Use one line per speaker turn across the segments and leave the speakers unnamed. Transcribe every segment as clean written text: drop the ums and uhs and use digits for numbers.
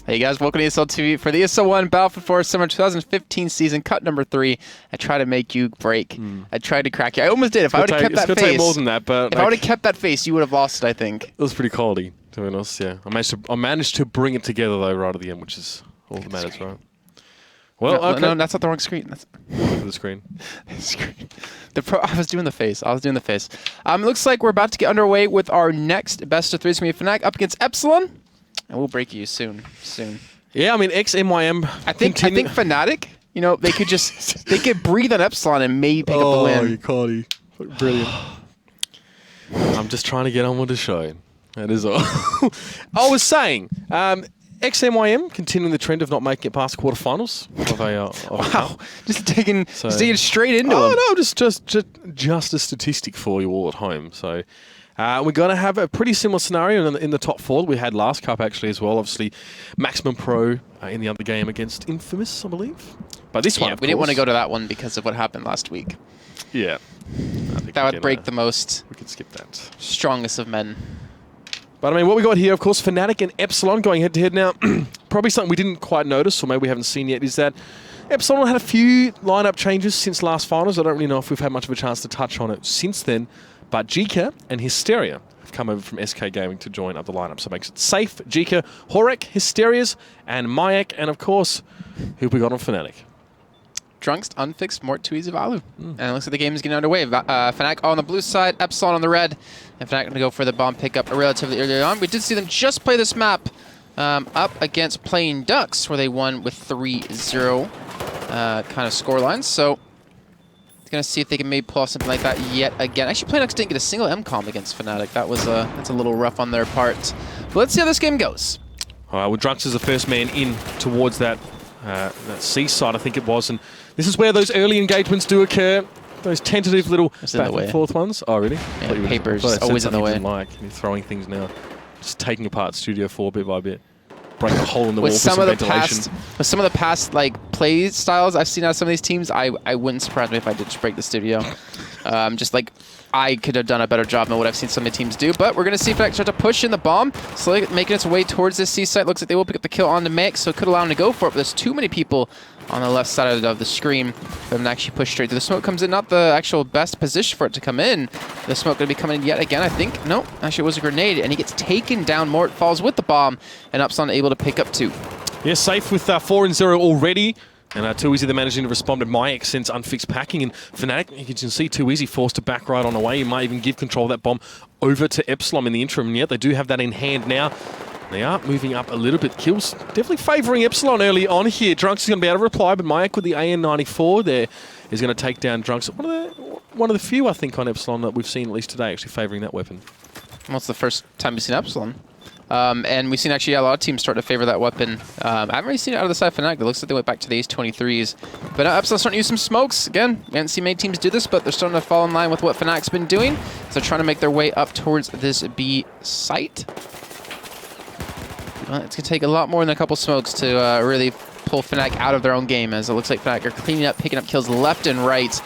Hey guys, welcome to ESL TV for the ESL One Battlefield 4 Summer 2015 season, cut number 3. I tried to make you break. I tried to crack you. I almost did. If I would have kept that face,
take more than that, but
if I would have kept that face, you would have lost it, I think.
It was pretty quality, to be honest. Yeah, I managed to bring it together though right at the end, which is all that matters, right? Well,
no,
okay.
no, that's not the wrong screen. That's
the screen.
I was doing the face. It looks like we're about to get underway with our next best of 3. It's going to be Fnatic up against Epsilon. And we'll break you soon.
Yeah, I mean, XMYM.
I think Fnatic, you know, they could breathe on Epsilon and maybe pick up the win.
Oh, you caught it. Brilliant. I'm just trying to get on with the show. That is all. I was saying, XMYM continuing the trend of not making it past the quarterfinals.
Wow, just digging straight into them.
No, just a statistic for you all at home. So. We're going to have a pretty similar scenario in the top 4 that we had last Cup actually as well. Obviously, Maximum Pro in the other game against Infamous, I believe. But this one,
we didn't want to go to that one because of what happened last week.
Yeah.
That would break the most.
We could skip that.
Strongest of men.
But I mean, what we got here, of course, Fnatic and Epsilon going head-to-head now. Probably something we didn't quite notice, or maybe we haven't seen yet, is that Epsilon had a few lineup changes since last finals. I don't really know if we've had much of a chance to touch on it since then. But Jika and Hysteria have come over from SK Gaming to join up the lineup. So it makes it safe. Jika, Horek, Hysterias, and Mayak. And of course, who we got on Fnatic?
Drunks, Unfixed, Mort, Tuizi, Valu. And it looks like the game is getting underway. Fnatic on the blue side, Epsilon on the red. And Fnatic going to go for the bomb pickup relatively early on. We did see them just play this map up against Playing Ducks, where they won with 3-0 kind of score lines. So going to see if they can maybe pull off something like that yet again. Actually, Playing Ducks didn't get a single MCOM against Fnatic. That's a little rough on their part. But let's see how this game goes.
All right, well, Drunks is the first man in towards that seaside, I think it was. And this is where those early engagements do occur. Those tentative little back and forth ones. Oh, really?
Yeah, Paper's always in the way.
You're throwing things now. Just taking apart Studio 4 bit by bit. Break a hole in the wall for
some
some
of the
ventilation.
With some of the past play styles I've seen out of some of these teams, I wouldn't surprise me if I did just break the studio. Just like I could have done a better job than what I've seen some of the teams do. But we're going to see if Fnatic start to push in the bomb, slowly making its way towards this C site. Looks like they will pick up the kill on the Max, so it could allow them to go for it. But there's too many people on the left side of the screen for them to actually push straight through. The smoke comes in, not the actual best position for it to come in. The smoke going to be coming in yet again, I think. No, actually it was a grenade, and he gets taken down. Mort falls with the bomb, and Epsilon able to pick up 2.
Yeah, safe with 4-0 already. And Tuizi, they're managing to respond to Mayak since Unfixed packing. And Fnatic, you can see Tuizi forced to back right on away. He might even give control of that bomb over to Epsilon in the interim. And yet they do have that in hand now. They are moving up a little bit. Kills definitely favouring Epsilon early on here. Drunks is going to be able to reply, but Mayak with the AN94 there is going to take down Drunks. One of the few, I think, on Epsilon that we've seen at least today actually favouring that weapon.
Well, it's the first time we've seen Epsilon. And we've seen actually a lot of teams start to favor that weapon. I haven't really seen it out of the side of Fnatic. It looks like they went back to the Ace-23s. But Epsilon's starting to use some smokes. Again, we haven't seen many teams do this, but they're starting to fall in line with what Fnatic's been doing. So they're trying to make their way up towards this B site. Well, it's going to take a lot more than a couple smokes to really pull Fnatic out of their own game, as it looks like Fnatic are cleaning up, picking up kills left and right.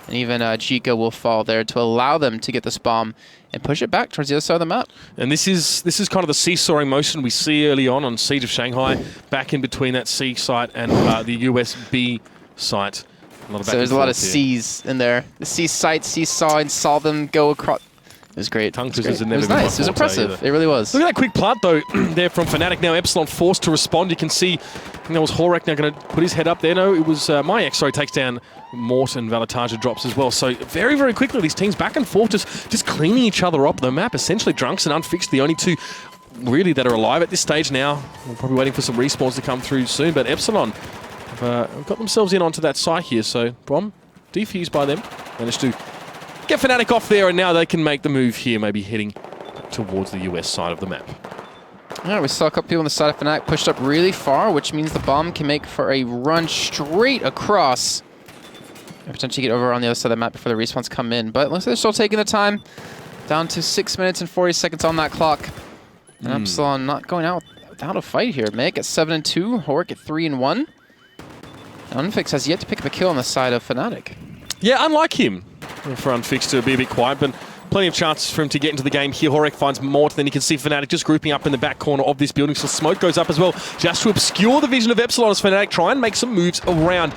And even Chico will fall there to allow them to get this bomb and push it back towards the other side of the map. And
this is kind of the seesawing motion we see early on Siege of Shanghai, back in between that C site and the USB site.
So there's a lot of C's in there. The C site, seesaw, and saw them go across. It was great.
Tongue
twisters
had never
been nice. It was impressive.
Either.
It really was.
Look at that quick plant, though, there from Fnatic. Now Epsilon forced to respond. You can see, I think that was Horek now going to put his head up there. No, it was Mayak, sorry, takes down Mort, and Valataja drops as well. So very, very quickly, these teams back and forth, just cleaning each other up the map. Essentially, Drunks and Unfixed, the only two really that are alive at this stage now. We're probably waiting for some respawns to come through soon. But Epsilon have got themselves in onto that site here. So bomb defused by them. Managed to get Fnatic off there, and now they can make the move here, maybe heading towards the US side of the map.
All right, we saw a couple people on the side of Fnatic pushed up really far, which means the bomb can make for a run straight across and potentially get over on the other side of the map before the respawns come in. But it looks like they're still taking the time. Down to 6 minutes and 40 seconds on that clock. And Epsilon not going out without a fight here. Meg at 7-2, Horek at 3-1. Unfix has yet to pick up a kill on the side of Fnatic.
Yeah, unlike him. For Unfixed to be a bit quiet, but plenty of chances for him to get into the game here. Horek finds Mort, then you can see Fnatic just grouping up in the back corner of this building. So smoke goes up as well, just to obscure the vision of Epsilon as Fnatic try and make some moves around.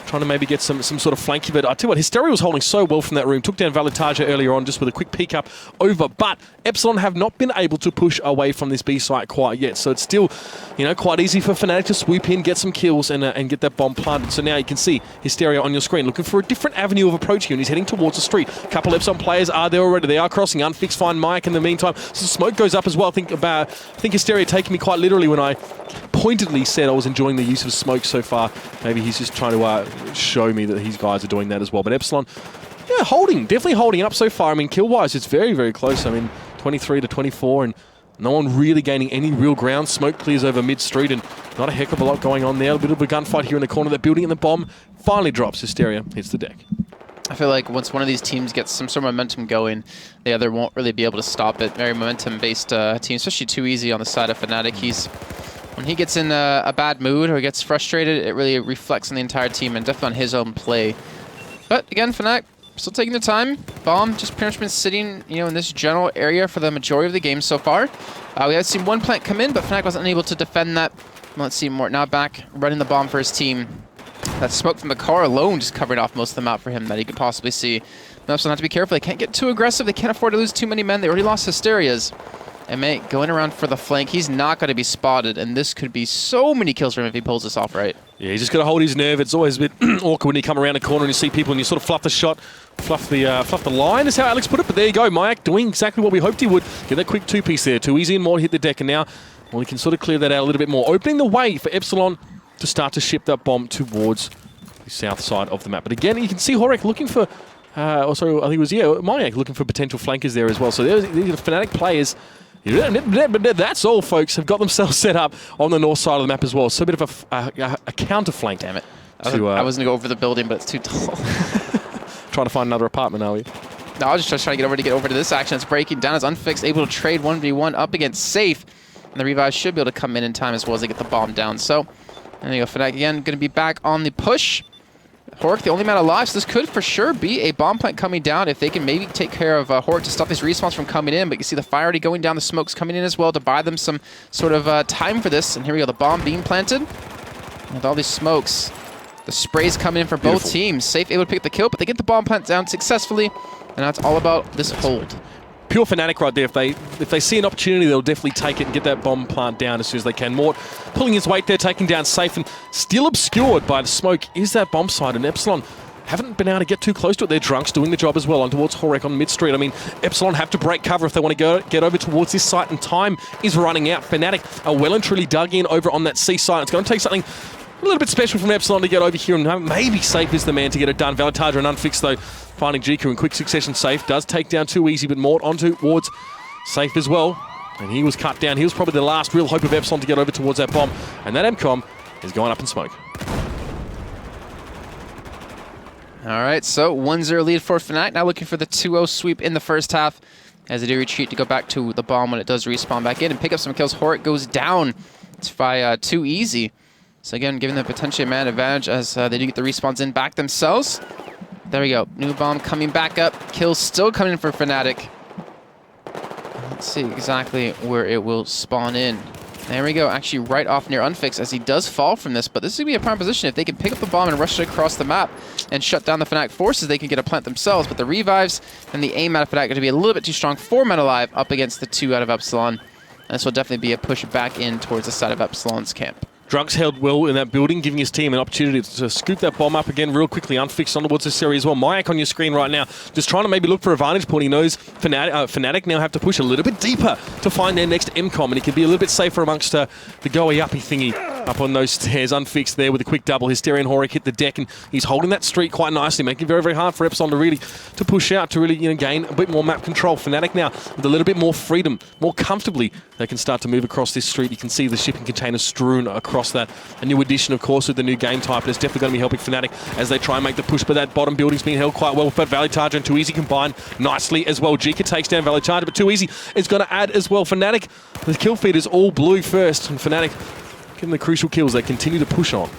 Trying to maybe get some sort of flanky, but I tell you what, Hysteria was holding so well from that room. Took down Valitaja earlier on just with a quick peek up over, but Epsilon have not been able to push away from this B site quite yet. So it's still, you know, quite easy for Fnatic to swoop in, get some kills, and get that bomb planted. So now you can see Hysteria on your screen looking for a different avenue of approach here, and he's heading towards the street. A couple Epsilon players are there already. They are crossing. Unfixed find Mike in the meantime. So smoke goes up as well. I think Hysteria taking me quite literally when I pointedly said I was enjoying the use of smoke so far. Maybe he's just trying to show me that his guys are doing that as well. But Epsilon, yeah, definitely holding up so far. I mean, kill-wise, it's very, very close. I mean, 23 to 24, and no one really gaining any real ground. Smoke clears over mid-street, and not a heck of a lot going on there. A bit of a gunfight here in the corner of the building, and the bomb finally drops. Hysteria hits the deck.
I feel like once one of these teams gets some sort of momentum going, the other won't really be able to stop it. Very momentum-based team, especially Too Easy on the side of Fnatic. When he gets in a bad mood or gets frustrated, it really reflects on the entire team and definitely on his own play. But again, Fnatic still taking their time. Bomb just pretty much been sitting, you know, in this general area for the majority of the game so far. We have seen one plant come in, but Fnatic wasn't able to defend that. Let's see, Mort now back running the bomb for his team. That smoke from the car alone just covered off most of the map for him that he could possibly see. They also have to be careful. They can't get too aggressive. They can't afford to lose too many men. They already lost Hysterias. And mate, going around for the flank, he's not going to be spotted, and this could be so many kills for him if he pulls this off right. Yeah,
he's just got to hold his nerve. It's always a bit awkward when you come around a corner and you see people and you sort of fluff the shot, fluff the line, is how Alex put it. But there you go, Mayak doing exactly what we hoped he would. Get that quick two-piece there. Too Easy and Mort hit the deck, and now, well, he can sort of clear that out a little bit more, opening the way for Epsilon to start to ship that bomb towards the south side of the map. But again, you can see Horek looking for, also I think it was, Mayak looking for potential flankers there as well. So these are the Fnatic players. That's all, folks. Have got themselves set up on the north side of the map as well. So a bit of a counter flank.
Damn it. I was going to go over the building, but it's too tall.
Trying to find another apartment, are we?
No, I was just trying to get over to this action. It's breaking down as Unfixed, able to trade 1v1 up against Safe. And the revive should be able to come in time as well as they get the bomb down. So, there you go. Fnatic again going to be back on the push. Horek, the only man alive, so this could for sure be a bomb plant coming down if they can maybe take care of Horek to stop these respawns from coming in. But you see the fire already going down, the smoke's coming in as well to buy them some sort of time for this. And here we go, the bomb being planted. With all these smokes, the spray's coming in for both teams. Safe able to pick up the kill, but they get the bomb plant down successfully. And that's all about this hold.
Pure Fnatic right there. If they see an opportunity, they'll definitely take it and get that bomb plant down as soon as they can. Mort pulling his weight there, taking down Safe, and still obscured by the smoke is that bomb site. And Epsilon haven't been able to get too close to it. They're drunks doing the job as well on towards Horek on mid-street. I mean, Epsilon have to break cover if they want to get over towards this site, and time is running out. Fnatic are well and truly dug in over on that C site. It's going to take something a little bit special from Epsilon to get over here, and maybe Safe is the man to get it done. Valitaja and Unfixed, though, finding Jiku in quick succession. Safe does take down Too Easy, but Mort on towards Safe as well. And he was cut down. He was probably the last real hope of Epsilon to get over towards that bomb. And that MCOM is going up in smoke.
All right, so 1-0 lead for Fnatic. Now looking for the 2-0 sweep in the first half as they do retreat to go back to the bomb when it does respawn back in and pick up some kills. Horek goes down. It's by Too Easy. So again, giving them potentially a man advantage as they do get the respawns in back themselves. There we go. New bomb coming back up. Kills still coming in for Fnatic. Let's see exactly where it will spawn in. There we go. Actually right off near Unfixed as he does fall from this. But this is going to be a prime position. If they can pick up the bomb and rush it across the map and shut down the Fnatic forces, they can get a plant themselves. But the revives and the aim out of Fnatic are going to be a little bit too strong. 4 men alive up against the 2 out of Epsilon. And this will definitely be a push back in towards the side of Epsilon's camp.
Drunks held well in that building, giving his team an opportunity to scoop that bomb up again real quickly. Unfixed on towards the series as well. Mayak on your screen right now, just trying to maybe look for a vantage point. He knows Fnatic now have to push a little bit deeper to find their next MCOM, and he can be a little bit safer amongst the goey-uppy thingy up on those stairs. Unfixed there with a quick double. Hysteria and Horek hit the deck, and he's holding that streak quite nicely, making it very, very hard for Epsilon to really push out, to really gain a bit more map control. Fnatic now with a little bit more freedom, more comfortably, they can start to move across this street. You can see the shipping containers strewn across that. A new addition, of course, with the new game type, and it's definitely going to be helping Fnatic as they try and make the push. But that bottom building's been held quite well. But Valitaja and Too Easy combine nicely as well. Jika takes down Valitaja, but Too Easy is going to add as well. Fnatic, the kill feed is all blue first, and Fnatic getting the crucial kills. They continue to push on.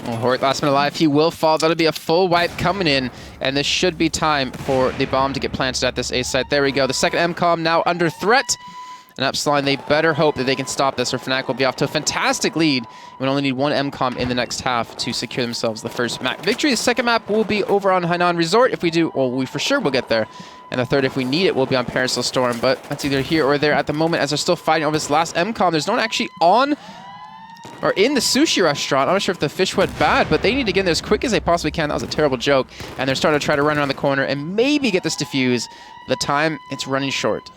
Well, Hort, last minute alive, he will fall. That'll be a full wipe coming in, and this should be time for the bomb to get planted at this A site. There we go. The second MCOM now under threat. And Epsilon, they better hope that they can stop this, or Fnatic will be off to a fantastic lead. We only need one MCOM in the next half to secure themselves the first map victory. The second map will be over on Hainan Resort. If we do, well, we for sure will get there. And the third, if we need it, will be on Parasol Storm. But that's either here or there at the moment, as they're still fighting over this last MCOM. There's no one actually on or in the sushi restaurant. I'm not sure if the fish went bad, but they need to get in there as quick as they possibly can. That was a terrible joke. And they're starting to try to run around the corner and maybe get this defused. The time, it's running short.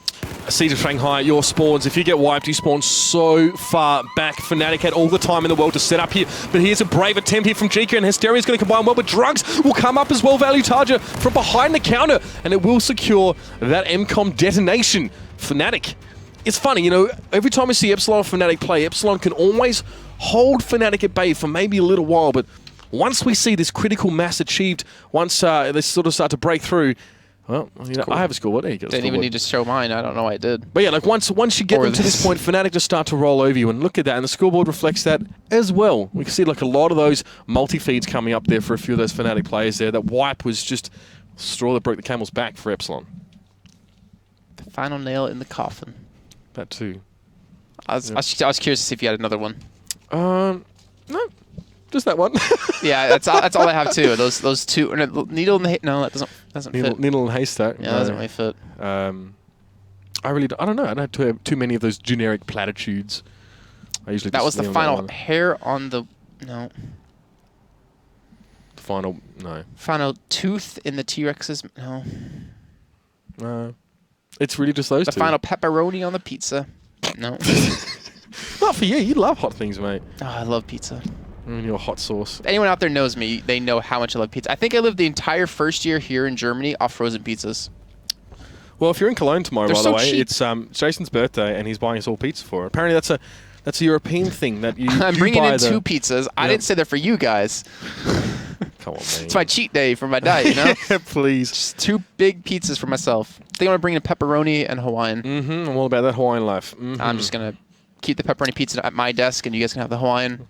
Siege of Shanghai, your spawns, if you get wiped, you spawn so far back. Fnatic had all the time in the world to set up here, but here's a brave attempt here from Jika, and Hysteria is going to combine well, but Drugs will come up as well. Valutaja from behind the counter, and it will secure that MCOM detonation. Fnatic. It's funny, you know, every time we see Epsilon and Fnatic play, Epsilon can always hold Fnatic at bay for maybe a little while, but once we see this critical mass achieved, once they sort of start to break through, well, you know, cool. I have a scoreboard. There you go.
Didn't even need to show mine. I don't know why I did.
But yeah, like once you get them to this point, Fnatic just start to roll over you, and look at that, and the scoreboard reflects that as well. We can see like a lot of those multi-feeds coming up there for a few of those Fnatic players there. That wipe was just a straw that broke the camel's back for Epsilon.
The final nail in the coffin.
That too.
I was curious to see if you had another one.
No. Just that one.
Yeah, that's all I have too. Those two. Needle and the no, that doesn't fit.
Needle and haystack.
Yeah, that doesn't really fit.
I don't know. I don't have too many of those generic platitudes. I usually
that was the final hair on the no. Final tooth in the T-Rex's no.
No. It's really just those two.
The final pepperoni on the pizza. No.
Not for you. You love hot things, mate.
Oh, I love pizza.
Your hot sauce.
Anyone out there knows me, they know how much I love pizza. I think I lived the entire first year here in Germany off frozen pizzas.
Well, if you're in Cologne tomorrow, by the way,
cheap.
it's Jason's birthday, and he's buying us all pizza for it. Apparently, that's a European thing that you.
I'm bringing in 2 pizzas. Yep. I didn't say that for you guys.
Come on, man.
It's my cheat day for my diet, you know?
Yeah, please.
Just 2 big pizzas for myself. I think I'm going to bring in pepperoni and Hawaiian.
Mm-hmm. I'm all about that Hawaiian life. Mm-hmm.
I'm just going to keep the pepperoni pizza at my desk, and you guys can have the Hawaiian.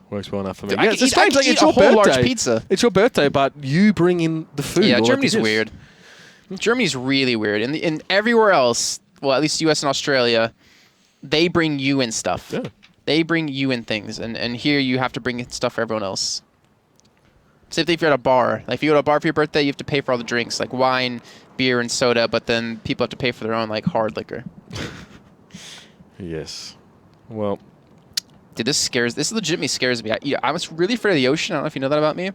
Works well enough for me.
Dude, it's strange. Like, it's your
birthday.
Large pizza.
It's your birthday, but you bring in the food.
Yeah, Germany's weird. Germany's really weird. In everywhere else, well, at least US and Australia, they bring you in stuff.
Yeah.
They bring you in things, and here you have to bring in stuff for everyone else. Same thing if you're at a bar. Like if you go to a bar for your birthday, you have to pay for all the drinks, like wine, beer, and soda, but then people have to pay for their own like hard liquor.
Yes. Well.
Dude, this legitimately scares me. I was really afraid of the ocean. I don't know if you know that about me.
Yeah.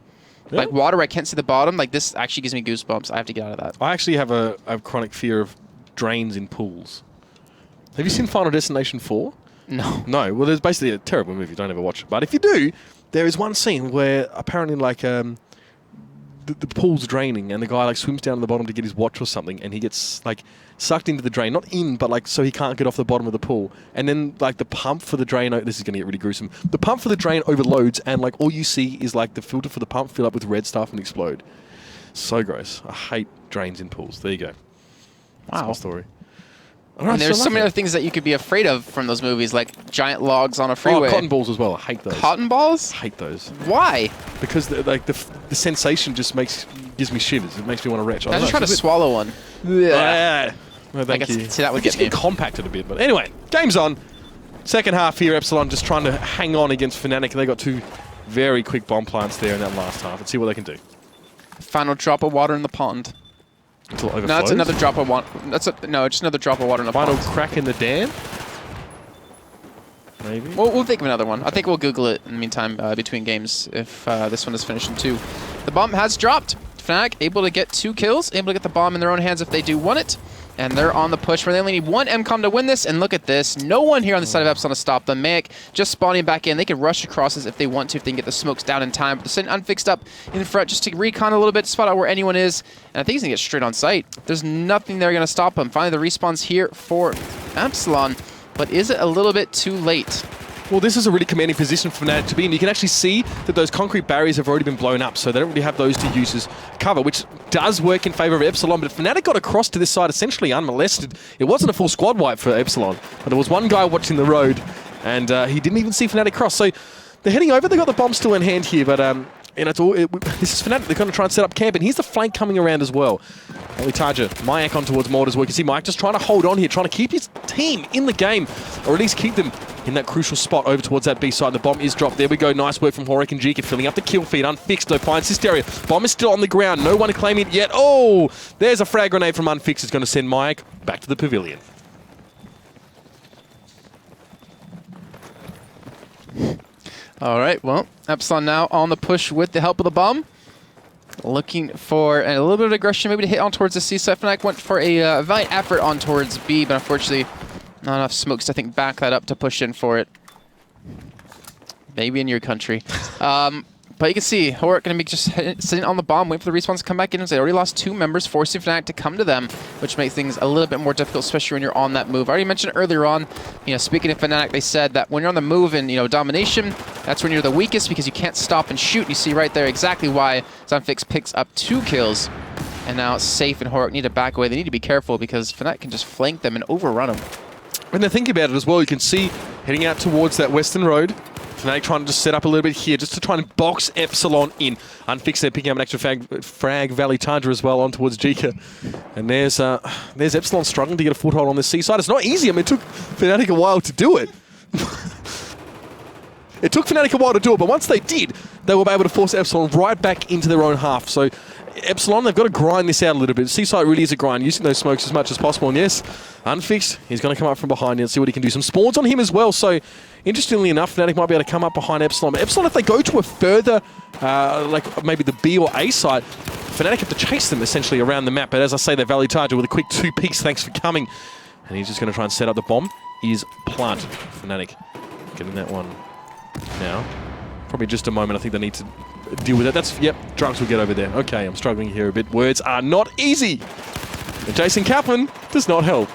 Like water where I can't see the bottom, like this actually gives me goosebumps. I have to get out of that.
I actually have a chronic fear of drains in pools. Have you seen Final Destination 4?
No.
No. Well, there's basically a terrible movie. Don't ever watch it. But if you do, there is one scene where apparently like the pool's draining and the guy like swims down to the bottom to get his watch or something, and he gets like sucked into the drain, not in, but like so he can't get off the bottom of the pool. And then like the pump for the drain, this is going to get really gruesome. The pump for the drain overloads, and like all you see is like the filter for the pump fill up with red stuff and explode. So gross. I hate drains in pools. There you go. That's my story.
And there's so many other things that you could be afraid of from those movies, like giant logs on a freeway.
Oh, cotton balls as well. I hate those.
Cotton balls?
I hate those.
Why?
Because the sensation just gives me shivers. It makes me want to retch.
I just try to swallow one.
Yeah. No, thank you.
See, that would get me.
Compacted a bit, but anyway, game's on. Second half here, Epsilon just trying to hang on against Fnatic. They got 2 very quick bomb plants there in that last half. Let's see what they can do.
Final drop of water in the pond.
Until it overflows?
No, that's another drop of water. No, just another drop of water in the pond.
Final crack in the dam? Maybe?
We'll think of another one. I think we'll Google it in the meantime between games if this one is finished in 2. The bomb has dropped. Fnatic able to get 2 kills, able to get the bomb in their own hands if they do want it. And they're on the push where they only need 1 MCOM to win this. And look at this. No one here on the side of Epsilon to stop them. Mayak just spawning back in. They can rush across this if they want to, if they can get the smokes down in time. But they're sitting unfixed up in front just to recon a little bit, spot out where anyone is. And I think he's going to get straight on site. There's nothing there going to stop him. Finally, the respawn's here for Epsilon. But is it a little bit too late?
Well, this is a really commanding position for Fnatic to be in. You can actually see that those concrete barriers have already been blown up, so they don't really have those to use as cover, which does work in favor of Epsilon. But Fnatic got across to this side essentially unmolested. It wasn't a full squad wipe for Epsilon, but there was one guy watching the road, and he didn't even see Fnatic cross. So They're heading over. They've got the bomb still in hand here, but and it's all, this is Fnatic. They're going to try and set up camp, and here's the flank coming around as well. Valitaja, Mayak on towards Mort as well. You can see Mayak just trying to hold on here, trying to keep his team in the game, or at least keep them in that crucial spot over towards that B side. The bomb is dropped. There we go. Nice work from Horik and Jika, filling up the kill feed. Unfixed, though, finds Hysteria. Bomb is still on the ground. No one to claim it yet. Oh, there's a frag grenade from Unfixed. It's going to send Mayak back to the pavilion.
All right, well, Epsilon now on the push with the help of the bomb. Looking for a little bit of aggression, maybe to hit on towards the C side. Fnatic went for a valiant effort on towards B, but unfortunately not enough smokes to, I think, back that up to push in for it. Maybe in your country. But you can see Horik going to be just sitting on the bomb, waiting for the respawns to come back in. They already lost 2 members, forcing Fnatic to come to them, which makes things a little bit more difficult, especially when you're on that move. I already mentioned earlier on, speaking of Fnatic, they said that when you're on the move in, domination, that's when you're the weakest because you can't stop and shoot. You see right there exactly why Sunfix picks up 2 kills. And now Safe and Horik need to back away. They need to be careful because Fnatic can just flank them and overrun them.
When they think about it as well, you can see heading out towards that western road, Fnatic trying to just set up a little bit here just to try and box Epsilon in. Unfixed, they're picking up an extra frag Valitaja as well on towards Jika. And there's Epsilon struggling to get a foothold on this C side. It's not easy. I mean, it took Fnatic a while to do it. It took Fnatic a while to do it, but once they did, they were able to force Epsilon right back into their own half. So Epsilon, they've got to grind this out a little bit. C-side really is a grind, using those smokes as much as possible. And yes, Unfixed, he's going to come up from behind and see what he can do. Some spawns on him as well. So interestingly enough, Fnatic might be able to come up behind Epsilon. But Epsilon, if they go to a further, like maybe the B or A side, Fnatic have to chase them essentially around the map. But as I say, they're Valitaja with a quick 2 peeks. Thanks for coming. And he's just going to try and set up the bomb. Is planted. Fnatic getting that one now. Probably just a moment. I think they need to deal with it. That's, yep, Drugs will get over there. Okay, I'm struggling here a bit. Words are not easy. And Jason Kaplan does not help.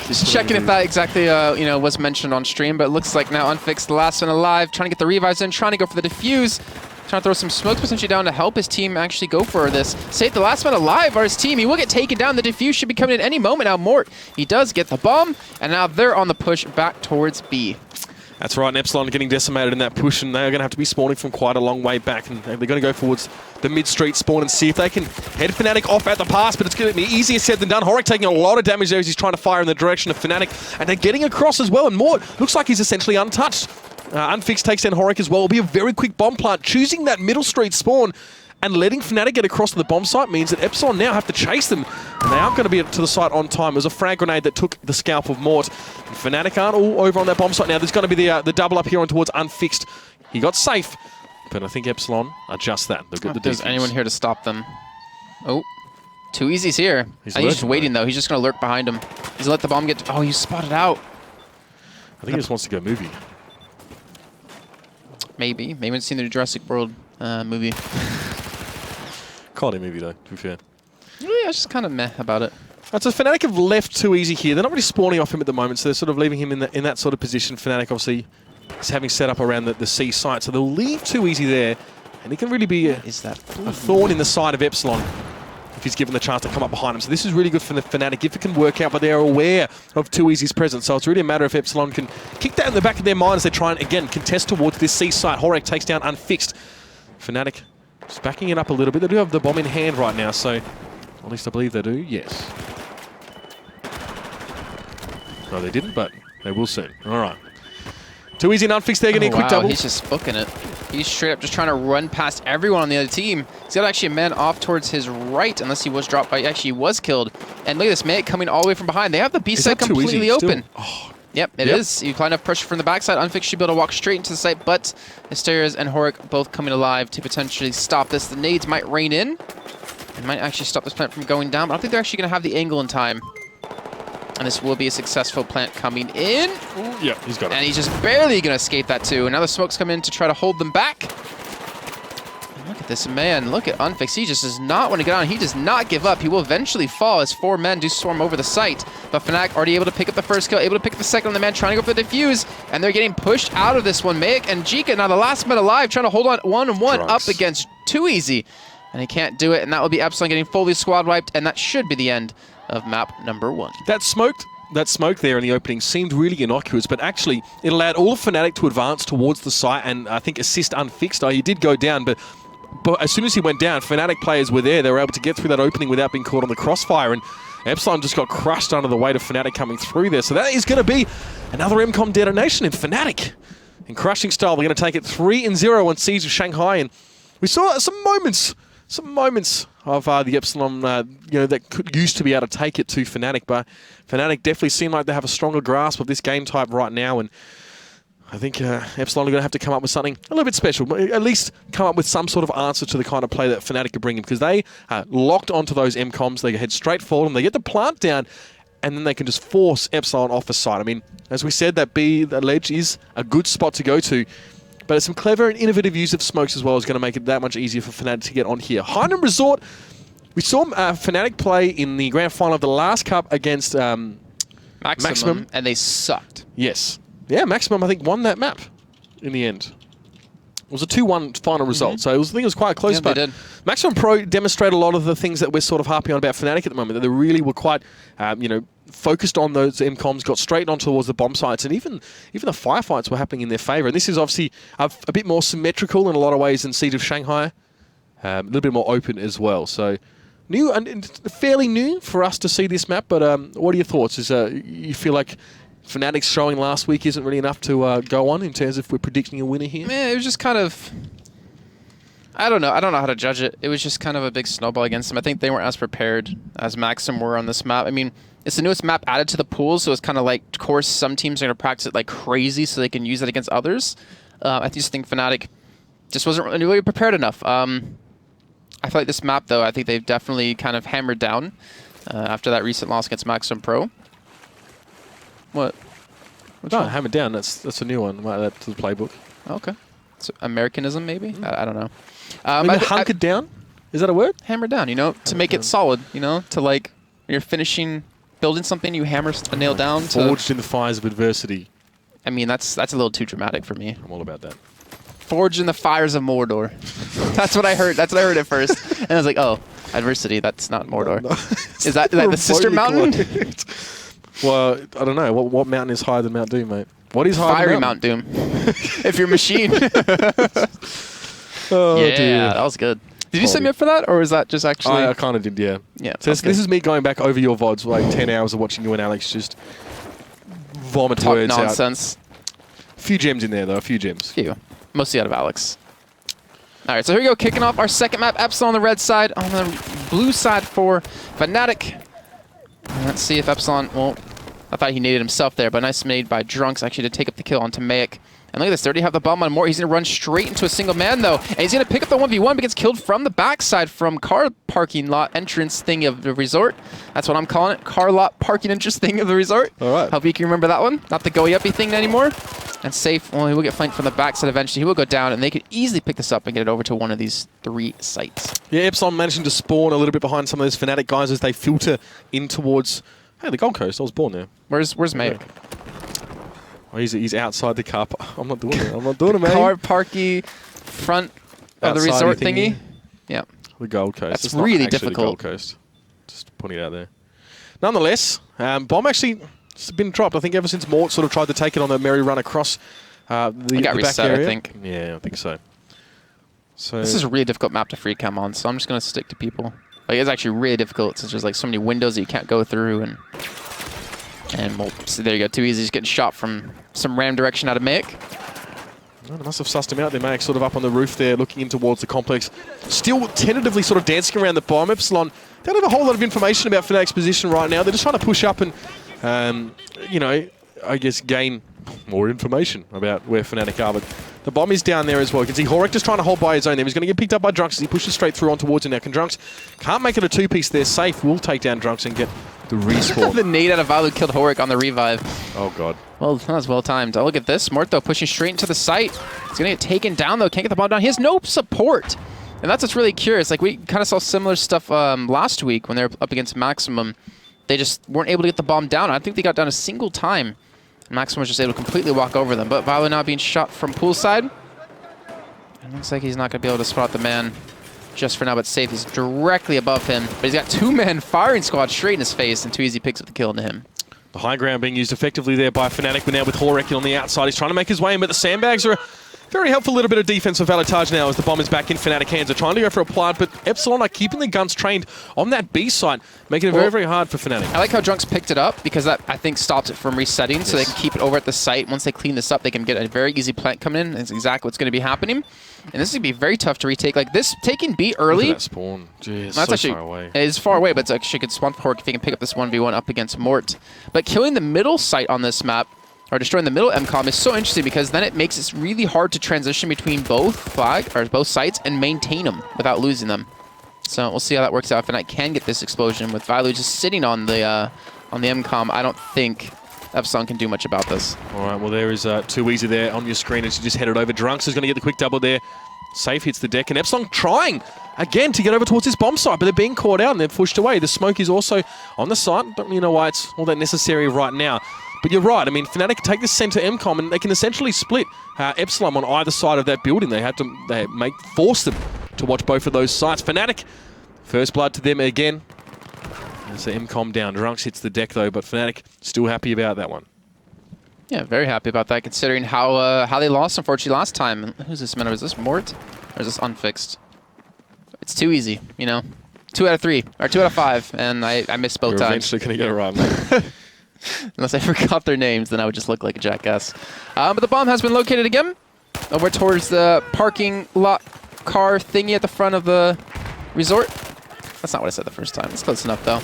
Just checking if that exactly, was mentioned on stream, but it looks like now Unfixed, the last one alive, trying to get the revives in, trying to go for the defuse, trying to throw some smokes potentially down to help his team actually go for this. Safe, the last one alive, are his team. He will get taken down. The defuse should be coming in any moment now. Mort, he does get the bomb, and now they're on the push back towards B.
That's right, and Epsilon getting decimated in that push, and they're going to have to be spawning from quite a long way back, and they're going to go forwards the mid-street spawn and see if they can head Fnatic off at the pass, but it's going to be easier said than done. Horik taking a lot of damage there as he's trying to fire in the direction of Fnatic, and they're getting across as well, and Mort looks like he's essentially untouched. Unfixed takes down Horik as well. It'll be a very quick bomb plant. Choosing that middle street spawn and letting Fnatic get across to the bomb site means that Epsilon now have to chase them, and they aren't going to be to the site on time. It was a frag grenade that took the scalp of Mort. And Fnatic aren't all over on that bomb site now. There's going to be the double up here on towards Unfixed. He got safe, but I think Epsilon are just that. They've got the defense.
There's anyone here to stop them. Oh, too easy's here. He's just waiting, though. He's just going to lurk behind him. He's going to let the bomb get... Oh, he's spotted out.
I think he just wants to go movie.
Maybe. Maybe it's seen the Jurassic World movie.
Quality movie, though, to be fair.
Yeah, it's just kind of meh about it.
Right, so Fnatic have left too easy here. They're not really spawning off him at the moment, so they're sort of leaving him in that sort of position. Fnatic, obviously, is having set up around the C site, so they'll leave too easy there, and he can really be a thorn in the side of Epsilon if he's given the chance to come up behind him. So this is really good for the Fnatic if it can work out, but they're aware of too easy's presence. So it's really a matter if Epsilon can kick that in the back of their mind as they try and, again, contest towards this C site. Horik takes down Unfixed. Fnatic just backing it up a little bit. They do have the bomb in hand right now, so at least I believe they do, yes. No, they didn't, but they will soon. All right. Too easy and Unfixed there, getting a quick double.
He's just booking it. He's straight up just trying to run past everyone on the other team. He's got actually a man off towards his right, unless he was dropped by, actually he was killed. And look at this, May coming all the way from behind. They have the B side completely open.
Oh.
Yep, it is. You apply enough pressure from the backside. Unfixed should be able to walk straight into the site, but Hysterias and Horik both coming alive to potentially stop this. The nades might rain in. It might actually stop this plant from going down, but I don't think they're actually going to have the angle in time. And this will be a successful plant coming in.
Ooh, yeah, he's got it.
And he's just barely going to escape that too. And now the smokes come in to try to hold them back. And look at this man. Look at Unfixed. He just does not want to get on. He does not give up. He will eventually fall as 4 men do swarm over the site. But Fnatic already able to pick up the first kill, able to pick up the second on the man, trying to go for the defuse. And they're getting pushed out of this one. Mayak and Jika, now the last man alive, trying to hold on 1-on-1 up against Too Easy. And he can't do it. And that will be Epsilon getting fully squad wiped. And that should be the end of map number 1.
That smoked that smoke there in the opening seemed really innocuous, but actually it allowed all of Fnatic to advance towards the site and I think assist unfixed. He did go down, but as soon as he went down, Fnatic players were there. They were able to get through that opening without being caught on the crossfire, and Epsilon just got crushed under the weight of Fnatic coming through there. So that is going to be another MCOM detonation in Fnatic. In crushing style, we're going to take it 3-0 on Siege of Shanghai, and we saw some moments of the Epsilon, that used to be able to take it to Fnatic, but Fnatic definitely seem like they have a stronger grasp of this game type right now, and I think Epsilon are going to have to come up with something a little bit special, at least come up with some sort of answer to the kind of play that Fnatic are bringing, because they are locked onto those MCOMs. They head straight forward, and they get the plant down, and then they can just force Epsilon off the side. I mean, as we said, that ledge is a good spot to go to, but some clever and innovative use of smokes as well is going to make it that much easier for Fnatic to get on here. Hainan Resort, we saw Fnatic play in the grand final of the last cup against Maximum,
and they sucked.
Yes. Yeah, Maximum, I think, won that map in the end. It was a 2-1 final result, so I think it was quite close.
Yeah,
but
they did.
Maximum Pro demonstrated a lot of the things that we're sort of harping on about Fnatic at the moment, that they really were quite, focused on those MCOMs, got straight on towards the bomb sites, and even the firefights were happening in their favour. And this is obviously a bit more symmetrical in a lot of ways than Siege of Shanghai, a little bit more open as well. So new and fairly new for us to see this map. But what are your thoughts? Is you feel like Fnatic's showing last week isn't really enough to go on in terms of we're predicting a winner here?
Man, it was just kind of... I don't know how to judge it. It was just kind of a big snowball against them. I think they weren't as prepared as Maxim were on this map. I mean, it's the newest map added to the pool, so it's kind of like, of course, some teams are going to practice it like crazy so they can use it against others. I just think Fnatic just wasn't really prepared enough. I feel like this map, though, I think they've definitely kind of hammered down after that recent loss against Maxim Pro. What?
No, hammered down. That's a new one. That's the playbook.
Okay. So Americanism, maybe? I don't know.
Hunkered down? Is that a word?
Hammered down, to make it solid, to like, when you're finishing, building something, you hammer a nail down.
Forged in the fires of adversity.
I mean, that's a little too dramatic for me.
I'm all about that.
Forged in the fires of Mordor. That's what I heard. That's what I heard at first. And I was like, oh, adversity, that's not Mordor. No. Is that the sister mountain?
Well, I don't know. What mountain is higher than Mount Doom, mate? What is higher
Fiery
than
Mount Doom. If you're Machine.
Oh,
yeah,
dear.
That was good. Did you set me up for that, or is that just actually...
I kind of did, yeah.
Yeah.
So this is me going back over your VODs, like 10 hours of watching you and Alex just vomit
Talk
words
nonsense.
out. A few gems in there, though. A few gems.
Few. Mostly out of Alex. All right, so here we go. Kicking off our second map. Epsilon on the red side. On the blue side for Fnatic. Let's see if Epsilon... Well, I thought he naded himself there, but nice nade by Drunks actually to take up the kill onto Mayak. And look at this, they already have the bomb on Mort. He's going to run straight into a single man, though. And he's going to pick up the 1v1, but gets killed from the backside from car parking lot entrance thing of the resort. That's what I'm calling it. Car lot parking entrance thing of the resort.
All right.
Hope you can remember that one. Not the go-uppy thing anymore. And safe. Well, he will get flanked from the backside eventually. He will go down, and they could easily pick this up and get it over to one of these 3 sites.
Yeah, Epsilon managing to spawn a little bit behind some of those Fnatic guys as they filter in towards... Hey, the Gold Coast. I was born there.
Where's Mayak?
Oh, he's outside the car. I'm not doing it. I'm not doing it, man.
Car parky front of the resort thingy. Yeah.
The Gold Coast.
That's
it's
really
not actually
difficult.
The Gold Coast. Just putting it out there. Nonetheless, bomb actually has been dropped. I think ever since Mort sort of tried to take it on the merry run across the back
reset,
area.
I think.
Yeah, I think so. So
this is a really difficult map to free cam on, so I'm just going to stick to people. Like, it's actually really difficult since there's like so many windows that you can't go through, and well, so there you go, too easy, just getting shot from some random direction out of Mayak.
Well, they must have sussed him out. They Mayak sort of up on the roof there, looking in towards the complex. Still tentatively sort of dancing around the bomb. Epsilon don't have a whole lot of information about Fnatic's position right now. They're just trying to push up and, I guess gain more information about where Fnatic are. But the bomb is down there as well. You can see Horek just trying to hold by his own there. He's going to get picked up by Drunks as he pushes straight through on towards him now. Can Drunks can't make it a 2-piece there. Safe will take down Drunks and get the respawn.
The nade out of Valu killed Horek on the revive.
Oh, God.
Well, that was well timed. Oh, look at this. Mort, though, pushing straight into the site. He's going to get taken down, though. Can't get the bomb down. He has no support. And that's what's really curious. Like, we kind of saw similar stuff last week when they were up against Maximum. They just weren't able to get the bomb down. I think they got down a single time. Maximum was just able to completely walk over them. But Valu now being shot from poolside. It looks like he's not going to be able to spot the man just for now, but safe. He's directly above him. But he's got 2-man firing squad straight in his face, and Too Easy picks up the kill into him.
The high ground being used effectively there by Fnatic, but now with Horek on the outside. He's trying to make his way in, but the sandbags are a very helpful little bit of defense for Valortage now as the bomb is back in Fnatic hands. They're trying to go for a plant, but Epsilon are keeping the guns trained on that B site, making it very, very hard for Fnatic.
I like how Drunks picked it up because that, I think, stops it from resetting, so they can keep it over at the site. Once they clean this up, they can get a very easy plant coming in. That's exactly what's going to be happening. And this is going to be very tough to retake. Like this, taking B early.
Look at that spawn. Jeez,
that's
so
actually
far away.
It is far away, but it's actually a good spawn for Horek if they can pick up this 1v1 up against Mort. But killing the middle site on this map, or destroying the middle MCOM, is so interesting because then it makes it really hard to transition between both both sites and maintain them without losing them. So we'll see how that works out. If I can get this explosion with Vilu just sitting on the MCOM, I don't think Epsilon can do much about this.
All right, well, there is too easy there on your screen as you just headed over. Drunks is going to get the quick double there. Safe hits the deck, and Epsilon trying again to get over towards this bomb site, but they're being caught out and they're pushed away. The smoke is also on the site. Don't really know why it's all that necessary right now. But you're right. I mean, Fnatic can take this center MCOM and they can essentially split Epsilon on either side of that building. They force them to watch both of those sites. Fnatic, first blood to them again. There's the MCOM down. Drunks hits the deck though, but Fnatic still happy about that one.
Yeah, very happy about that, considering how they lost, unfortunately, last time. Who's this man? Is this Mort? Or is this Unfixed? It's too easy, you know? 2 out of 3, or 2 out of 5, and I missed both times.
You're eventually going to get it right, mate.
Unless I forgot their names, then I would just look like a jackass. But the bomb has been located again, over towards the parking lot car thingy at the front of the resort. That's not what I said the first time. It's close enough, though.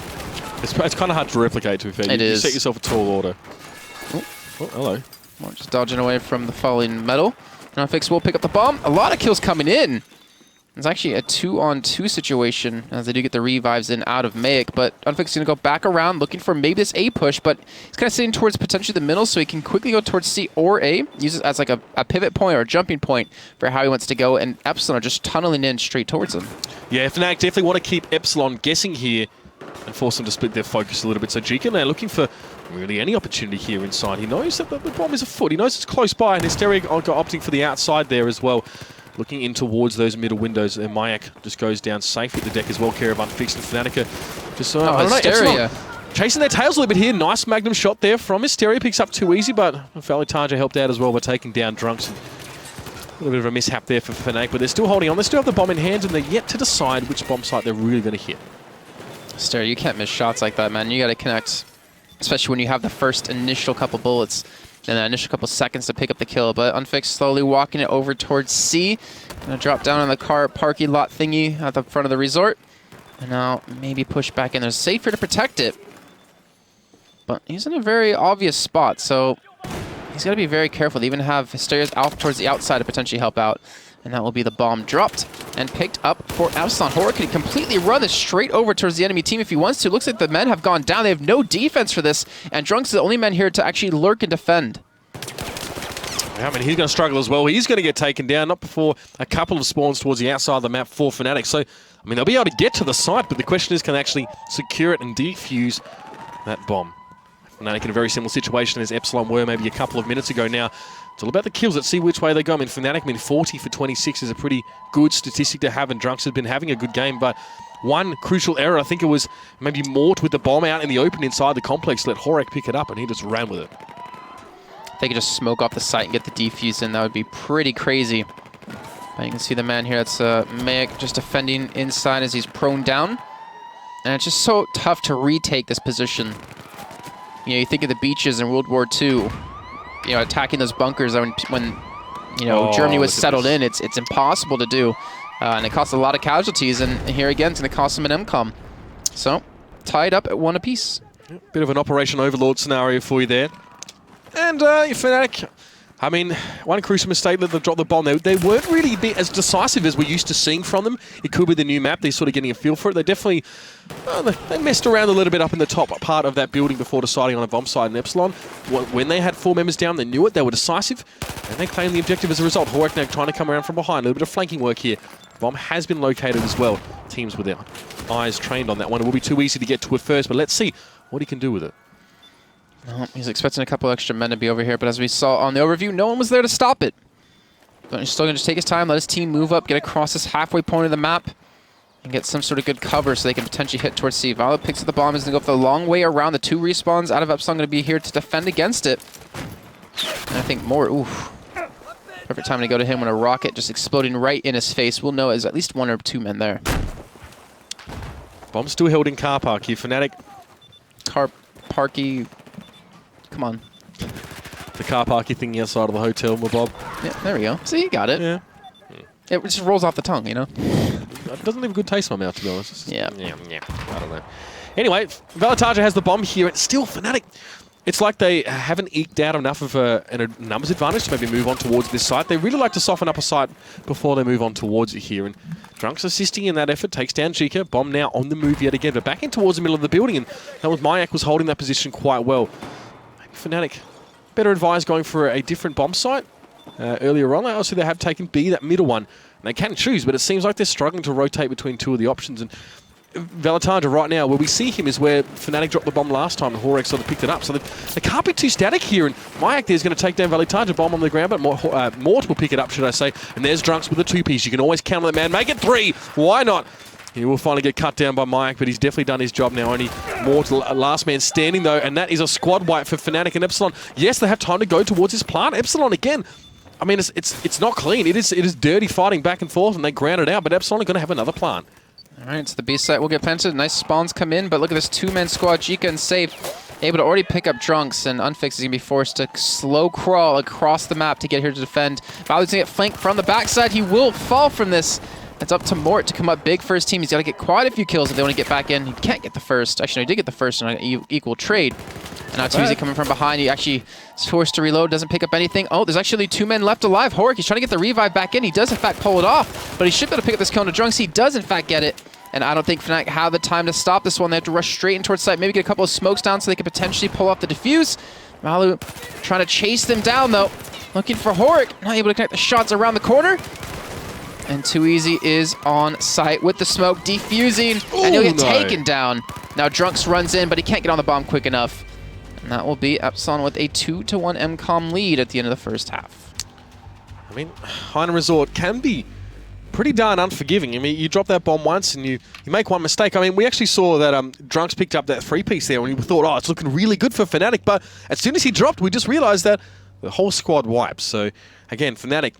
It's kind of hard to replicate, to be fair. You set yourself a tall order. Oh, hello.
More just dodging away from the falling metal. And Unfix will pick up the bomb. A lot of kills coming in. It's actually a 2-on-2 situation as they do get the revives in out of Maik, but Unfix is going to go back around looking for maybe this A push, but he's kind of sitting towards potentially the middle so he can quickly go towards C or A, use it as like a pivot point or a jumping point for how he wants to go, and Epsilon are just tunneling in straight towards him. Yeah,
Fnatic definitely want to keep Epsilon guessing here and force them to split their focus a little bit. So Jika now looking for really any opportunity here inside. He knows that the bomb is afoot. He knows it's close by, and Hysteria opting for the outside there as well. Looking in towards those middle windows, and Mayak just goes down safe at the deck as well. Care of Unfixed and Fnatic just, I don't know,
Hysteria.
Chasing their tails a little bit here. Nice Magnum shot there from Hysteria. Picks up too easy, but Valortage helped out as well by taking down Drunks. A little bit of a mishap there for Fnatic, but they're still holding on. They still have the bomb in hand, and they're yet to decide which bomb site they're really going to hit.
Hysteria, you can't miss shots like that, man. You got to connect, especially when you have the first initial couple bullets and the initial couple seconds to pick up the kill. But Unfixed slowly walking it over towards C. Gonna drop down on the car parking lot thingy at the front of the resort. And now maybe push back in. There's safer to protect it. But he's in a very obvious spot, so he's got to be very careful. They even have Hysteria's out towards the outside to potentially help out. And that will be the bomb dropped and picked up for Epsilon. Horek can completely run this straight over towards the enemy team if he wants to. Looks like the men have gone down. They have no defense for this. And Drunks is the only man here to actually lurk and defend.
I mean, he's going to struggle as well. He's going to get taken down, not before a couple of spawns towards the outside of the map for Fnatic. So, I mean, they'll be able to get to the site, but the question is, can they actually secure it and defuse that bomb? Fnatic in a very similar situation as Epsilon were maybe a couple of minutes ago now. It's all about the kills. Let's see which way they go. I mean, Fnatic, 40 for 26 is a pretty good statistic to have, and Drunks has been having a good game, but one crucial error, I think it was maybe Mort with the bomb out in the open inside the complex, let Horek pick it up, and he just ran with it.
If they could just smoke off the site and get the defuse in, that would be pretty crazy. But you can see the man here, that's Maik just defending inside as he's prone down. And it's just so tough to retake this position. You know, you think of the beaches in World War II, you know, attacking those bunkers when you know, Germany was settled in. It's impossible to do. And it costs a lot of casualties, and here again, it's going to cost them an MCOM. So, tied up at 1 apiece.
Bit of an Operation Overlord scenario for you there. And Fnatic, I mean, one crucial mistake that they've dropped the bomb. They weren't really as decisive as we're used to seeing from them. It could be the new map. They're sort of getting a feel for it. They definitely, they messed around a little bit up in the top part of that building before deciding on a bomb site in Epsilon. When they had 4 members down, they knew it. They were decisive, and they claimed the objective as a result. Horek now trying to come around from behind. A little bit of flanking work here. Bomb has been located as well. Teams with their eyes trained on that one. It will be too easy to get to it first, but let's see what he can do with it.
Well, he's expecting a couple extra men to be over here, but as we saw on the overview, no one was there to stop it. But he's still going to just take his time, let his team move up, get across this halfway point of the map. and get some sort of good cover so they can potentially hit towards C. Violet picks up the bomb, is going to go for the long way around. The 2 respawns out of Epsilon going to be here to defend against it. And I think more, oof. Perfect time to go to him when a rocket just exploding right in his face. We'll know there's at least 1 or 2 men there.
Bomb still held in car park here. Fnatic.
Car parky. Come on.
The car parky thing outside of the hotel, my Bob.
Yeah, there we go. See, you got it.
Yeah.
It just rolls off the tongue, you know?
It doesn't leave a good taste in my mouth, to be honest.
Yeah.
I don't know. Anyway, Valetaja has the bomb here. It's still Fnatic. It's like they haven't eked out enough of a numbers advantage to maybe move on towards this site. They really like to soften up a site before they move on towards it here. And Drunk's assisting in that effort, takes down Chica. Bomb now on the move yet again, but back in towards the middle of the building. And that was Mayak was holding that position quite well. Maybe Fnatic better advised going for a different bomb site earlier on. Obviously, they have taken B, that middle one. And they can choose, but it seems like they're struggling to rotate between 2 of the options. And Valetaja right now, where we see him is where Fnatic dropped the bomb last time and Horek sort of picked it up. So they can't be too static here. And Mayak there is going to take down Valetaja, bomb on the ground, but Mort will pick it up, should I say. And there's Drunks with a 2-piece. You can always count on that man. Make it 3. Why not? He will finally get cut down by Mayak, but he's definitely done his job now. Only Mort, last man standing, though, and that is a squad wipe for Fnatic and Epsilon. Yes, they have time to go towards this plant. Epsilon, again, I mean, it's not clean. It is dirty fighting back and forth, and they ground it out, but Epsilon are going to have another plant.
All right, so the B site will get planted. Nice spawns come in, but look at this 2-man squad. Jika and Safe able to already pick up Drunks, and Unfix is going to be forced to slow crawl across the map to get here to defend. Value's going to get flanked from the backside. He will fall from this. It's up to Mort to come up big for his team. He's got to get quite a few kills if they want to get back in. He can't get the first. Actually, no, he did get the first in an equal trade. And now Tuesday coming from behind. He actually is forced to reload, doesn't pick up anything. Oh, there's actually 2 men left alive. Horek, he's trying to get the revive back in. He does, in fact, pull it off. But he should be able to pick up this kill into Drunks. He does, in fact, get it. And I don't think Fnatic have the time to stop this one. They have to rush straight in towards site. Maybe get a couple of smokes down so they could potentially pull off the defuse. Malu trying to chase them down, though. Looking for Horek. Not able to connect the shots around the corner. And Too Easy is on site with the smoke, defusing. Ooh, and he'll get taken down. Now Drunks runs in, but he can't get on the bomb quick enough. And that will be Epsilon with a 2-1 MCOM lead at the end of the first half.
I mean, Hainan Resort can be pretty darn unforgiving. I mean, you drop that bomb once and you make one mistake. I mean, we actually saw that Drunks picked up that 3-piece there and we thought, oh, it's looking really good for Fnatic. But as soon as he dropped, we just realized that the whole squad wipes. So, again, Fnatic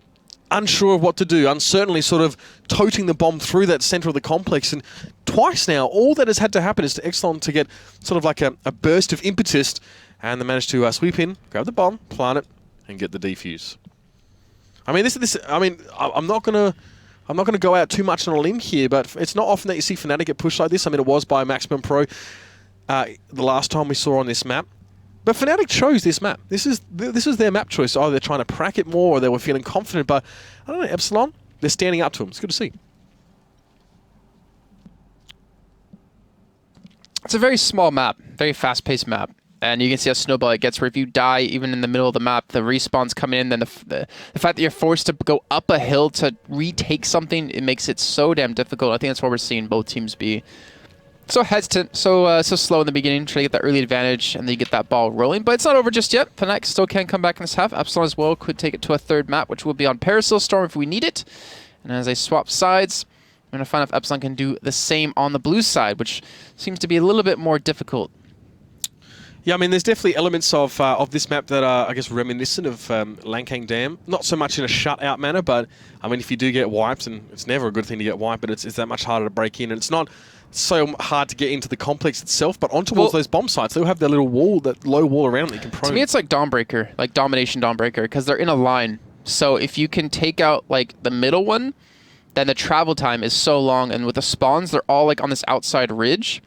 unsure of what to do, uncertainly sort of toting the bomb through that center of the complex. And twice now, all that has had to happen is to Epsilon to get sort of like a burst of impetus, and they managed to sweep in, grab the bomb, plant it, and get the defuse. I mean, I'm not gonna go out too much on a limb here, but it's not often that you see Fnatic get pushed like this. I mean, it was by Maximum Pro the last time we saw on this map. But Fnatic chose this map. This is their map choice. Either they're trying to prac it more or they were feeling confident. But I don't know, Epsilon, they're standing up to them. It's good to see.
It's a very small map, very fast-paced map. And you can see how snowball it gets, where if you die even in the middle of the map, the respawn's coming in, then the fact that you're forced to go up a hill to retake something, it makes it so damn difficult. I think that's why we're seeing both teams be so hesitant, so slow in the beginning, trying to get that early advantage, and then you get that ball rolling. But it's not over just yet. Fnatic still can come back in this half. Epsilon as well could take it to a 3rd map, which will be on Parasil Storm if we need it. And as they swap sides, we're going to find out if Epsilon can do the same on the blue side, which seems to be a little bit more difficult.
Yeah, I mean, there's definitely elements of this map that are, I guess, reminiscent of Lankang Dam. Not so much in a shutout manner, but, I mean, if you do get wiped, and it's never a good thing to get wiped, but it's that much harder to break in, and it's not so hard to get into the complex itself, but on towards those bomb sites, they'll have their little wall, that low wall around that you can prone.
To me, it's like Dawnbreaker, like Domination Dawnbreaker, because they're in a line. So if you can take out, like, the middle one, then the travel time is so long, and with the spawns, they're all, like, on this outside ridge,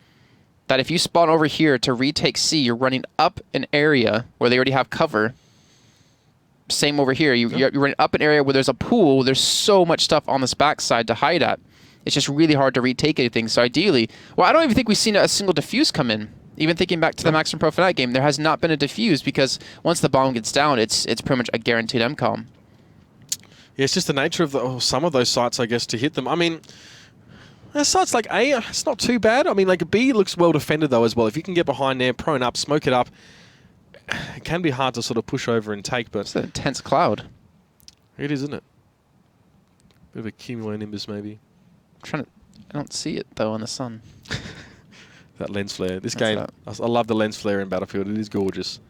that if you spawn over here to retake C, you're running up an area where they already have cover. Same over here. You're running up an area where there's a pool. There's so much stuff on this backside to hide at. It's just really hard to retake anything. So ideally, well, I don't even think we've seen a single defuse come in. Even thinking back to the Maximum Pro Fnatic game, there has not been a defuse because once the bomb gets down, it's pretty much a guaranteed MCOM.
Yeah, it's just the nature of some of those sites, I guess, to hit them. I mean, sites like A, it's not too bad. I mean, like B looks well defended, though, as well. If you can get behind there, prone up, smoke it up, it can be hard to sort of push over and take, but...
It's an intense cloud.
It is, isn't it? Bit of a cumulonimbus, maybe.
I'm trying to... I don't see it, though, in the sun.
That lens flare. This
That's
game,
that.
I love the lens flare in Battlefield. It is gorgeous.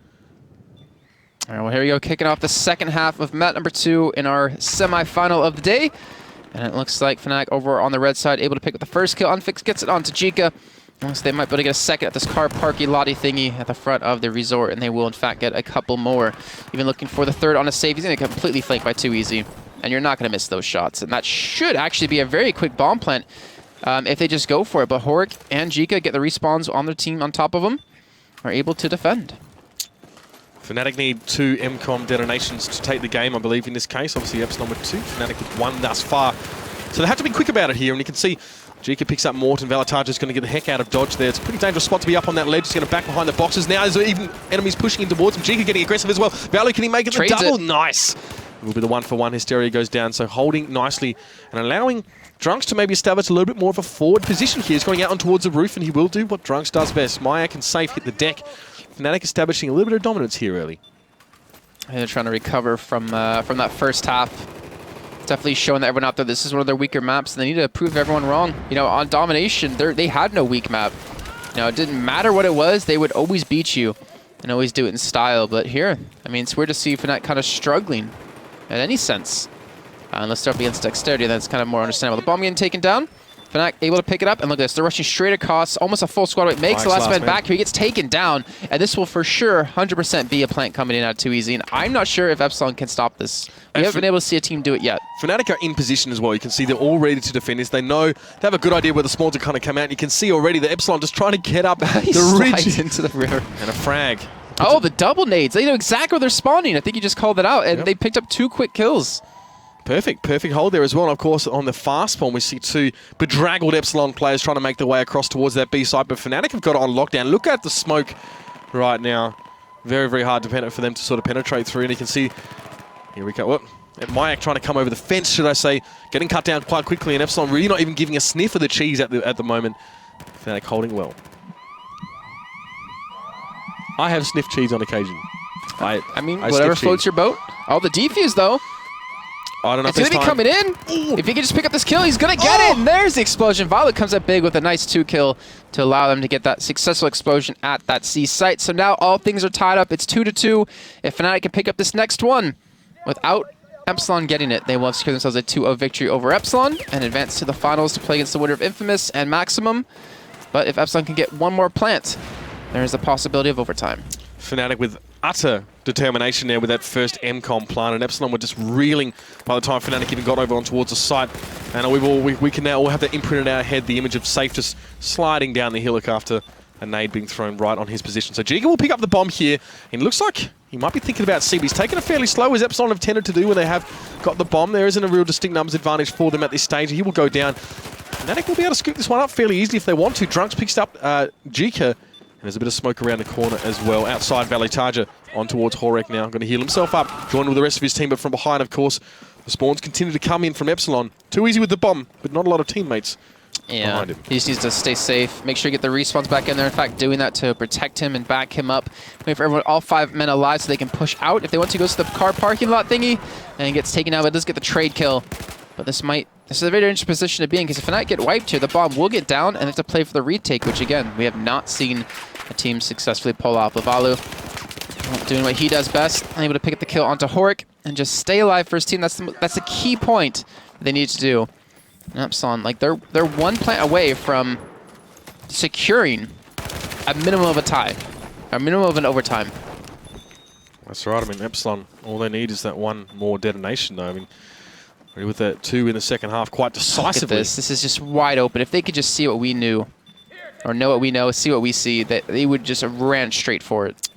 All right, well, here we go, kicking off the second half of map number 2 in our semi-final of the day. And it looks like Fnatic over on the red side able to pick up the first kill. Unfix gets it onto Jika. So they might be able to get a second at this car parky lottie thingy at the front of the resort, and they will in fact get a couple more. Even looking for the third on a save. He's going to get completely flanked by Too Easy, and you're not going to miss those shots. And that should actually be a very quick bomb plant if they just go for it. But Horik and Jika get the respawns on their team on top of them, are able to defend.
Fnatic need 2 MCOM detonations to take the game, I believe, in this case. Obviously, Epsilon with 2, Fnatic with 1 thus far. So they have to be quick about it here, and you can see Jika picks up Morton. Valataja's going to get the heck out of dodge there. It's a pretty dangerous spot to be up on that ledge. He's going to back behind the boxes. Now there's even enemies pushing in towards him. Jika getting aggressive as well. Valu, can he make it the double? It. Nice. It will be the 1-for-1. Hysteria goes down, so holding nicely and allowing Drunks to maybe establish a little bit more of a forward position here. He's going out on towards the roof, and he will do what Drunks does best. Mayak and Safe hit the deck. Fnatic establishing a little bit of dominance here early.
And they're trying to recover from that first half. Definitely showing that everyone out there, this is one of their weaker maps, and they need to prove everyone wrong. You know, on domination, they had no weak map. You know, it didn't matter what it was, they would always beat you and always do it in style. But here, I mean, it's weird to see Fnatic kind of struggling in any sense. Unless they're up against dexterity, that's kind of more understandable. The bomb getting taken down. Fnatic able to pick it up, and look at this. They're rushing straight across, almost a full squad. It makes the last man back here. He gets taken down, and this will for sure 100% be a plant coming in out Too Easy. And I'm not sure if Epsilon can stop this. We haven't been able to see a team do it yet.
Fnatic are in position as well. You can see they're all ready to defend this. They know they have a good idea where the spawns are kind of come out. You can see already the Epsilon just trying to get up the ridge
into the river.
And a frag.
Oh, the double nades. They know exactly where they're spawning. I think you just called it out, and they picked up 2 quick kills.
Perfect hold there as well. And of course, on the fast spawn, we see 2 bedraggled Epsilon players trying to make their way across towards that B side. But Fnatic have got it on lockdown. Look at the smoke right now. Very, very hard for them to sort of penetrate through. And you can see, here we go. Whoop. Mayak trying to come over the fence, should I say. Getting cut down quite quickly. And Epsilon really not even giving a sniff of the cheese at the moment. Fnatic holding well. I have sniffed cheese on occasion.
I mean, whatever floats your boat. Oh, the defuse, though.
I don't know
it's going to be coming in. Ooh. If he can just pick up this kill, he's going to get it. And there's the explosion. Violet comes up big with a nice 2 kill to allow them to get that successful explosion at that C site. So now all things are tied up. It's 2-2. If Fnatic can pick up this next one without Epsilon getting it, they will have secured themselves a 2-0 victory over Epsilon and advance to the finals to play against the winner of Infamous and Maximum. But if Epsilon can get one more plant, there is a possibility of overtime.
Fnatic with utter determination there with that first MCOM plant, and Epsilon were just reeling by the time Fnatic even got over on towards the site. And we can now all have that imprinted in our head, the image of Safe just sliding down the hillock after a nade being thrown right on his position. So Jika will pick up the bomb here, and it looks like he might be thinking about C, but he's taking it fairly slow, as Epsilon have tended to do when they have got the bomb. There isn't a real distinct numbers advantage for them at this stage. He will go down. Fnatic will be able to scoop this one up fairly easily if they want to. Drunks picks up Jika. And there's a bit of smoke around the corner as well. Outside, Valataja on towards Horek now. Going to heal himself up, joined with the rest of his team, but from behind, of course, the spawns continue to come in from Epsilon. Too easy with the bomb, but not a lot of teammates behind him.
He just needs to stay safe, make sure you get the respawns back in there. In fact, doing that to protect him and back him up. Wait for everyone, all 5 men alive so they can push out. If they want to, goes to the car parking lot thingy and gets taken out, but does get the trade kill. But this is a very interesting position to be in, because if Fnatic get wiped here, the bomb will get down and they have to play for the retake, which again, we have not seen a team successfully pull off. Lavalu doing what he does best, able to pick up the kill onto Horik and just stay alive for his team. That's the key point they need to do. And Epsilon, like they're 1 plant away from securing a minimum of a tie, a minimum of an overtime.
That's right. I mean, Epsilon, all they need is that 1 more detonation, though. I mean, with that 2 in the second half, quite decisively.
Look at this is just wide open. If they could just see what we knew, or know what we know, see what we see, that they would just ran straight for it.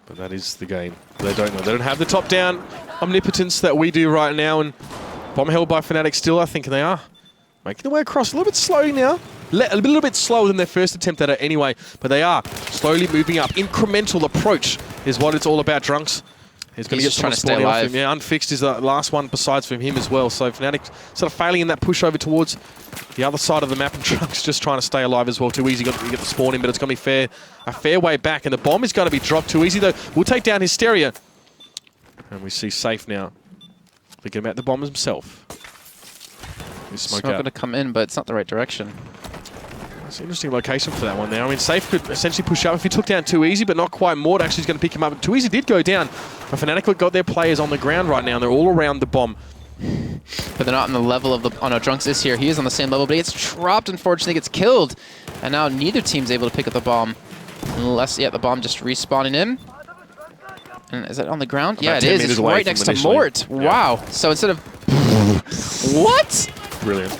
But that is the game. They don't know. They don't have the top-down omnipotence that we do right now, and bomb held by Fnatic still, I think they are making their way across. A little bit slow now. A little bit slower than their first attempt at it anyway, but they are slowly moving up. Incremental approach is what it's all about, Drunks. He's going to get
trying to stay alive.
Yeah, Unfixed is the last one besides from him as well. So Fnatic sort of failing in that push over towards the other side of the map, and Drunks just trying to stay alive as well. Too easy, got to get the spawn in, but it's going to be a fair way back. And the bomb is going to be dropped. Too easy though. We'll take down Hysteria. And we see Safe now thinking about the bomb himself. Smoke
going
out.
to come in, but it's not the right direction.
It's an interesting location for that one there. I mean, Safe could essentially push up if he took down Too Easy, but not quite. Mort actually is going to pick him up. Too Easy did go down, but Fnatic got their players on the ground right now, and they're all around the bomb.
But they're not on the level of the... Oh no, Drunks is here. He is on the same level, but he gets dropped, unfortunately, gets killed. And now neither team's able to pick up the bomb. Unless, yeah, the bomb just respawning in. And is that on the ground? Yeah, it is. It's right next to Mort. Yeah. Wow. So instead of... What?
Brilliant.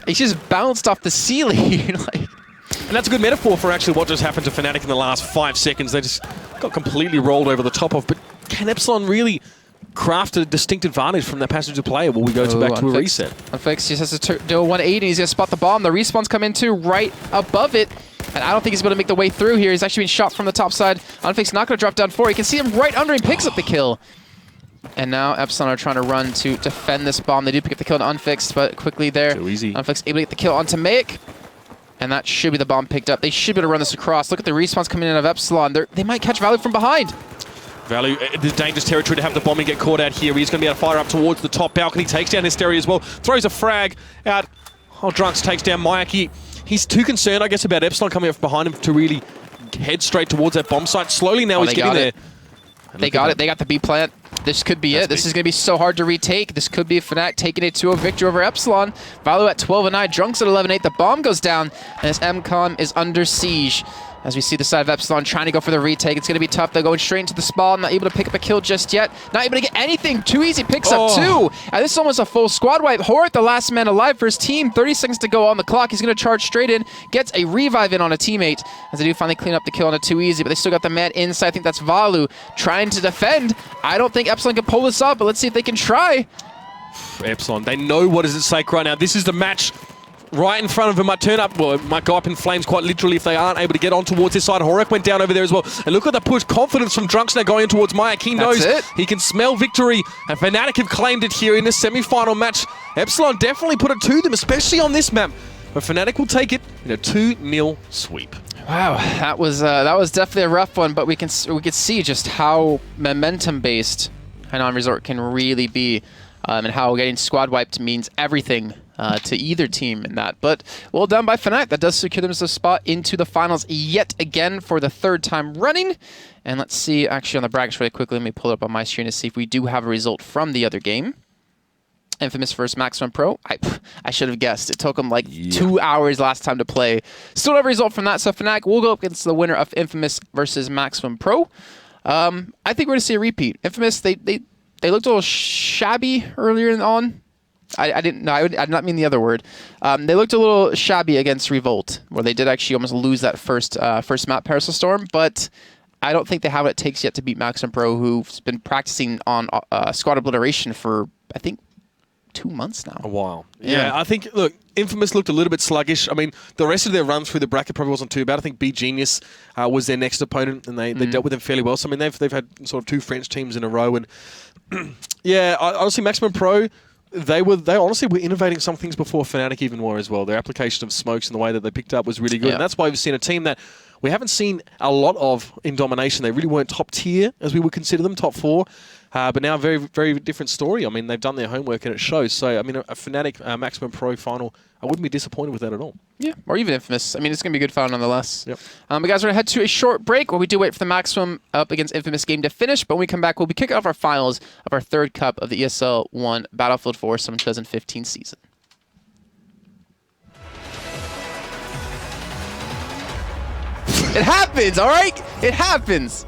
He just bounced off the ceiling. Like...
And that's a good metaphor for actually what just happened to Fnatic in the last 5 seconds. They just got completely rolled over the top of. But can Epsilon really craft a distinct advantage from that passage of play? Will we go back to a reset?
Unfixed, he has to do a 180, and he's going to spot the bomb. The respawn's come in too, right above it. And I don't think he's going to make the way through here. He's actually being shot from the top side. Unfixed not going to drop down 4. You can see him right under him, picks up the kill. And now Epsilon are trying to run to defend this bomb. They do pick up the kill on Unfixed, but quickly there.
Too easy.
Unfixed able to get the kill onto Maik. And that should be the bomb picked up. They should be able to run this across. Look at the respawns coming in of Epsilon. They might catch Value from behind.
Value, the dangerous territory to have the bombing get caught out here. He's going to be able to fire up towards the top balcony. Takes down Hysteria as well. Throws a frag out. Oh, Drunks takes down Maik. He's too concerned, I guess, about Epsilon coming up behind him to really head straight towards that bomb site. Slowly now he's getting there.
They got it. They got the B plant. This could be it. This is going to be so hard to retake. This could be Fnatic taking a 2-0 victory over Epsilon. Value at 12-9. Drunks at 11-8. The bomb goes down, and this MCON is under siege. As we see the side of Epsilon trying to go for the retake. It's going to be tough. They're going straight into the spawn. Not able to pick up a kill just yet. Not able to get anything. Too Easy picks up 2. And this is almost a full squad wipe. Horik, the last man alive for his team. 30 seconds to go on the clock. He's going to charge straight in. Gets a revive in on a teammate. As they do finally clean up the kill on a Too Easy. But they still got the man inside. I think that's Valu trying to defend. I don't think Epsilon can pull this up, but let's see if they can try.
Epsilon, they know what is at stake right now. This is the match. Right in front of him, might turn up, well, might go up in flames quite literally if they aren't able to get on towards this side. Horik went down over there as well. And look at the push, confidence from Drunks now going towards Maik. He knows he can smell victory. And Fnatic have claimed it here in this semi-final match. Epsilon definitely put it to them, especially on this map. But Fnatic will take it in a 2-0 sweep.
Wow, that was definitely a rough one, but we could see just how momentum-based Hainan Resort can really be, and how getting squad wiped means everything to either team in that. But well done by Fnatic. That does secure them a spot into the finals yet again for the 3rd time running. And let's see, actually on the brackets really quickly, let me pull it up on my screen to see if we do have a result from the other game. Infamous versus Maximum Pro. I should have guessed. It took them like 2 hours last time to play. Still have a result from that. So Fnatic will go up against the winner of Infamous versus Maximum Pro. I think we're going to see a repeat. Infamous, they looked a little shabby earlier on. I did not mean the other word. They looked a little shabby against Revolt, where they did actually almost lose that first map, Parasol Storm, but I don't think they have what it takes yet to beat Maximum Pro, who's been practicing on squad obliteration for, I think, 2 months now.
A while. Yeah, I think, look, Infamous looked a little bit sluggish. I mean, the rest of their run through the bracket probably wasn't too bad. I think B Genius was their next opponent, and they dealt with them fairly well. So, I mean, they've had sort of 2 French teams in a row, and yeah, honestly, Maximum Pro, they honestly were innovating some things before Fnatic even were as well. Their application of smokes and the way that they picked up was really good. And that's why we've seen a team that we haven't seen a lot of in domination. They really weren't top tier, as we would consider them, top 4. But now a very, very different story. I mean, they've done their homework and it shows. So, I mean, a Fnatic Maximum Pro final, I wouldn't be disappointed with that at all. Yeah,
or even Infamous. I mean, it's going to be a good final nonetheless.
Yep.
But guys, we're going to head to a short break while we do wait for the Maximum up against Infamous game to finish. But when we come back, we'll be kicking off our finals of our 3rd cup of the ESL One Battlefield 4 Summer 2015 season. It happens, all right? It happens.